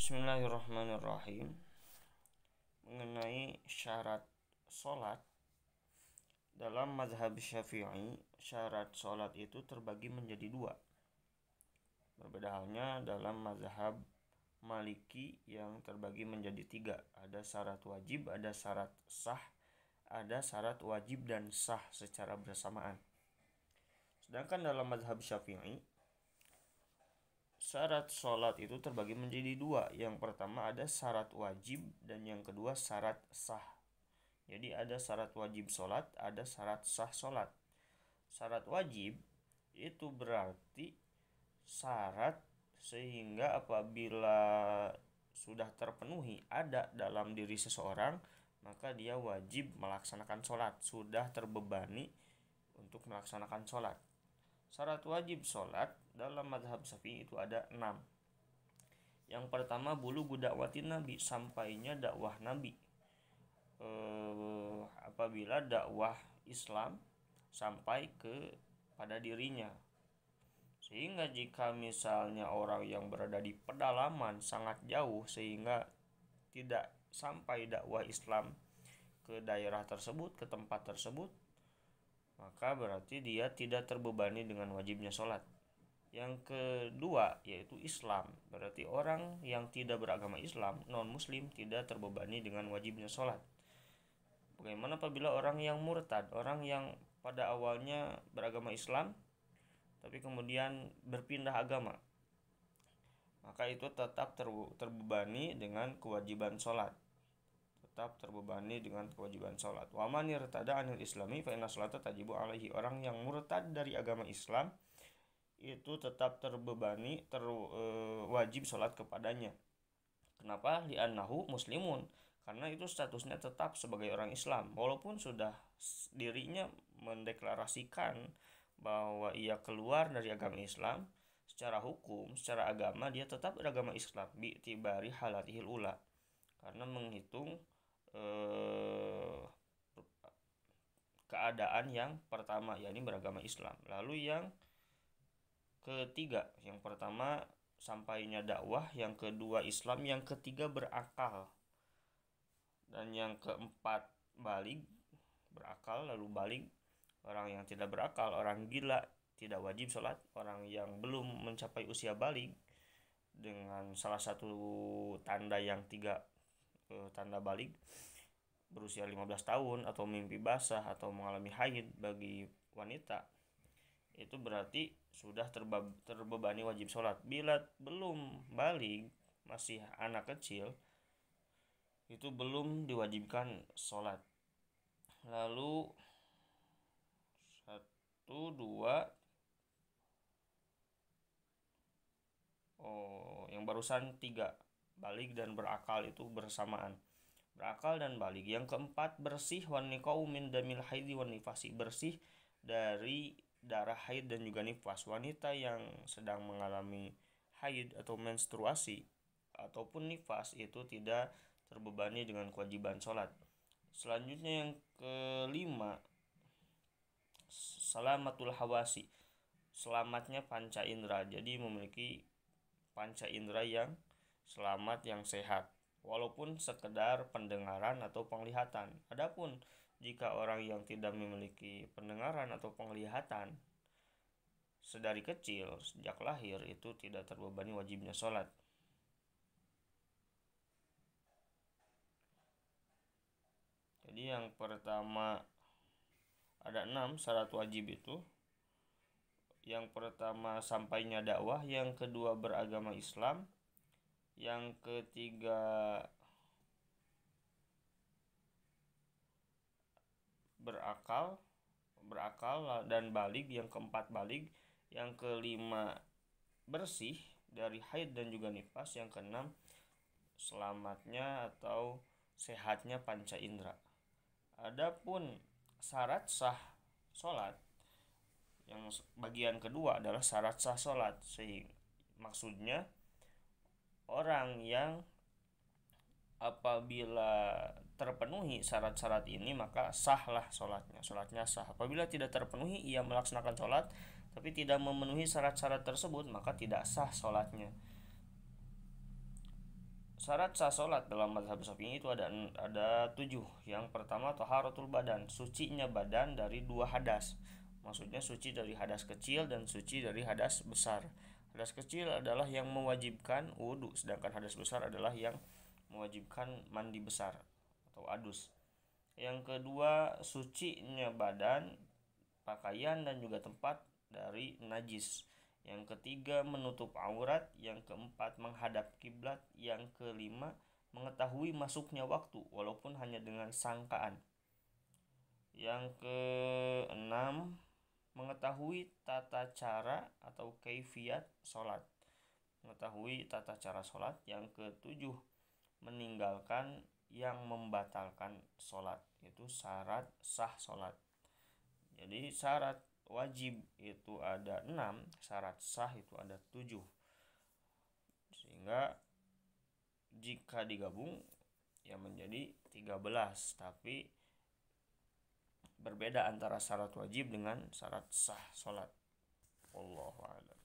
Bismillahirrahmanirrahim. Mengenai syarat sholat, dalam mazhab Syafi'i, syarat sholat itu terbagi menjadi dua. Berbeda halnya dalam mazhab Maliki yang terbagi menjadi tiga. Ada syarat wajib, ada syarat sah, ada syarat wajib dan sah secara bersamaan. Sedangkan dalam mazhab Syafi'i, syarat sholat itu terbagi menjadi dua. Yang pertama ada syarat wajib dan yang kedua syarat sah. Jadi ada syarat wajib sholat, ada syarat sah sholat. Syarat wajib itu berarti syarat sehingga apabila sudah terpenuhi ada dalam diri seseorang, maka dia wajib melaksanakan sholat, sudah terbebani untuk melaksanakan sholat. Syarat wajib sholat dalam mazhab Syafi'i itu ada 6. Yang pertama bulughu da'watin Nabi, sampainya dakwah Nabi. Apabila dakwah Islam sampai pada dirinya. Sehingga jika misalnya orang yang berada di pedalaman sangat jauh sehingga tidak sampai dakwah Islam ke daerah tersebut, ke tempat tersebut, maka berarti dia tidak terbebani dengan wajibnya sholat. Yang kedua yaitu Islam, berarti orang yang tidak beragama Islam, non-muslim, tidak terbebani dengan wajibnya sholat. Bagaimana apabila orang yang murtad, orang yang pada awalnya beragama Islam tapi kemudian berpindah agama, maka itu tetap terbebani dengan kewajiban sholat. Tetap terbebani dengan kewajiban sholat. Wa man irtada anil islami fa inna sholata tajibu alaihi. Orang yang murtad dari agama Islam itu tetap terbebani, wajib sholat kepadanya. Kenapa? Li'annahu muslimun. Karena itu statusnya tetap sebagai orang Islam. Walaupun sudah dirinya mendeklarasikan bahwa ia keluar dari agama Islam, secara hukum, secara agama dia tetap beragama Islam bi'tibari halatihil ula, karena menghitung keadaan yang pertama, yakni beragama Islam. Lalu yang ketiga, yang pertama sampainya dakwah, yang kedua Islam, yang ketiga berakal, dan yang keempat balig, berakal lalu balig. Orang yang tidak berakal, orang gila, tidak wajib sholat. Orang yang belum mencapai usia balig dengan salah satu tanda yang tiga tanda balig, berusia 15 tahun atau mimpi basah atau mengalami haid bagi wanita, itu berarti sudah terbebani wajib sholat. Bila belum balig, masih anak kecil, itu belum diwajibkan sholat. Lalu 1, 2, yang barusan 3, balig dan berakal itu bersamaan. Berakal dan balig. Yang keempat bersih, waniqau min damil haidi wan nifasi, bersih dari darah haid dan juga nifas. Wanita yang sedang mengalami haid atau menstruasi ataupun nifas itu tidak terbebani dengan kewajiban sholat. Selanjutnya yang kelima, salamatul hawasi, selamatnya panca indera. Jadi memiliki panca indera yang selamat, yang sehat, walaupun sekedar pendengaran atau penglihatan. Adapun jika orang yang tidak memiliki pendengaran atau penglihatan sedari kecil, sejak lahir, itu tidak terbebani wajibnya sholat. Jadi yang pertama ada 6 syarat wajib itu. Yang pertama sampainya dakwah, yang kedua beragama Islam, yang ketiga berakal dan balig, yang keempat balig, yang kelima bersih dari haid dan juga nifas, yang keenam selamatnya atau sehatnya panca indera. Adapun syarat sah sholat, yang bagian kedua adalah syarat sah sholat. Sehingga maksudnya orang yang apabila terpenuhi syarat-syarat ini maka sahlah sholatnya, sholatnya sah. Apabila tidak terpenuhi, ia melaksanakan sholat tapi tidak memenuhi syarat-syarat tersebut, maka tidak sah sholatnya. Syarat sah sholat dalam mazhab Syafi'i itu ada 7. Yang pertama taharatul badan, sucinya badan dari 2 hadas. Maksudnya suci dari hadas kecil dan suci dari hadas besar. Hadas kecil adalah yang mewajibkan wudhu, sedangkan hadas besar adalah yang mewajibkan mandi besar atau adus. Yang kedua, sucinya badan, pakaian dan juga tempat dari najis. Yang ketiga, menutup aurat. Yang keempat, menghadap kiblat. Yang kelima, mengetahui masuknya waktu walaupun hanya dengan sangkaan. Yang keenam, mengetahui tata cara atau kaifiat sholat. Mengetahui tata cara sholat. Yang ketujuh, meninggalkan yang membatalkan sholat. Itu syarat sah sholat. Jadi syarat wajib itu ada 6, syarat sah itu ada 7. Sehingga jika digabung ya menjadi 13, tapi berbeda antara syarat wajib dengan syarat sah sholat. Wallahu a'lam.